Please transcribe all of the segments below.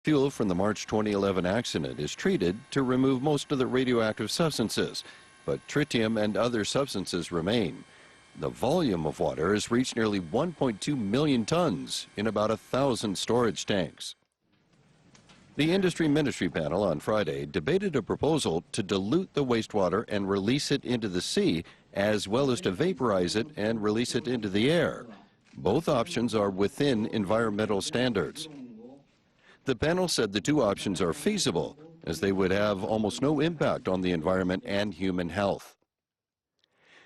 Fuel from the March 2011 accident is treated to remove most of the radioactive substances, but tritium and other substances remain. The volume of water has reached nearly 1.2 million tons in about 1,000 storage tanks. The Industry Ministry panel on Friday debated a proposal to dilute the wastewater and release it into the sea, as well as to vaporize it and release it into the air. Both options are within environmental standards. The panel said the two options are feasible, as they would have almost no impact on the environment and human health.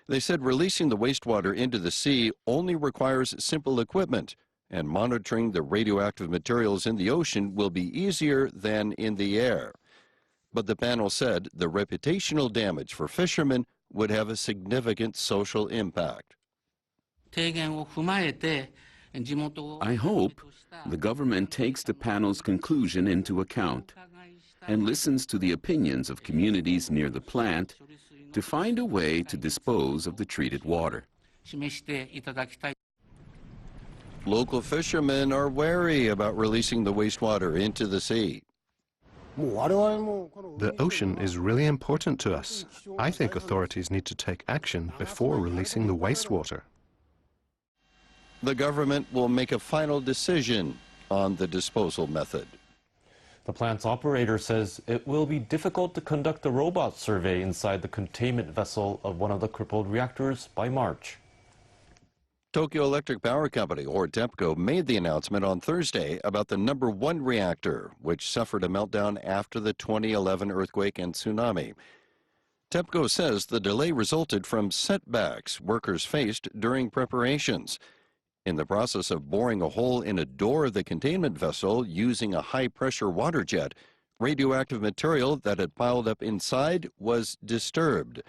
They said releasing the wastewater into the sea only requires simple equipment, and monitoring the radioactive materials in the ocean will be easier than in the air. But the panel said the reputational damage for fishermen would have a significant social impact. I hope the government takes the panel's conclusion into account and listens to the opinions of communities near the plant to find a way to dispose of the treated water. Local fishermen are wary about releasing the wastewater into the sea. The ocean is really important to us. I think authorities need to take action before releasing the wastewater. The government will make a final decision on the disposal method. The plant's operator says it will be difficult to conduct a robot survey inside the containment vessel of one of the crippled reactors by March. Tokyo Electric Power Company, or TEPCO, made the announcement on Thursday about the number 1 reactor, which suffered a meltdown after the 2011 earthquake and tsunami. TEPCO says the delay resulted from setbacks workers faced during preparations. In the process of boring a hole in a door of the containment vessel using a high-pressure water jet, radioactive material that had piled up inside was disturbed.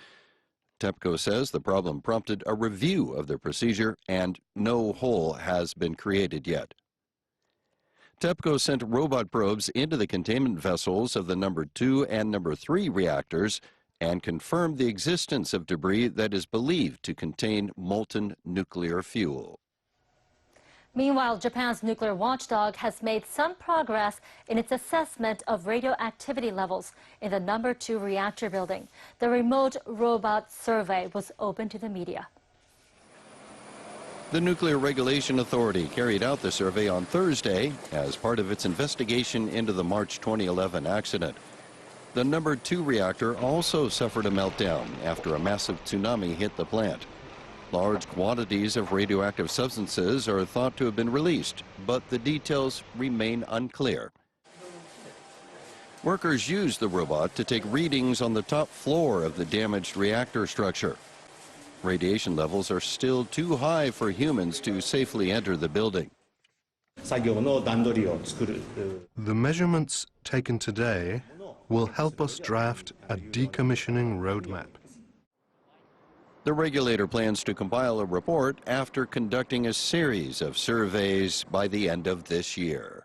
TEPCO says the problem prompted a review of the procedure and no hole has been created yet. TEPCO sent robot probes into the containment vessels of the number 2 and number 3 reactors and confirmed the existence of debris that is believed to contain molten nuclear fuel. Meanwhile, Japan's nuclear watchdog has made some progress in its assessment of radioactivity levels in the number 2 reactor building. The remote robot survey was open to the media. The Nuclear Regulation Authority carried out the survey on Thursday as part of its investigation into the March 2011 accident. The number 2 reactor also suffered a meltdown after a massive tsunami hit the plant. Large quantities of radioactive substances are thought to have been released, but the details remain unclear. Workers used the robot to take readings on the top floor of the damaged reactor structure. Radiation levels are still too high for humans to safely enter the building. The measurements taken today will help us draft a decommissioning roadmap. The regulator plans to compile a report after conducting a series of surveys by the end of this year.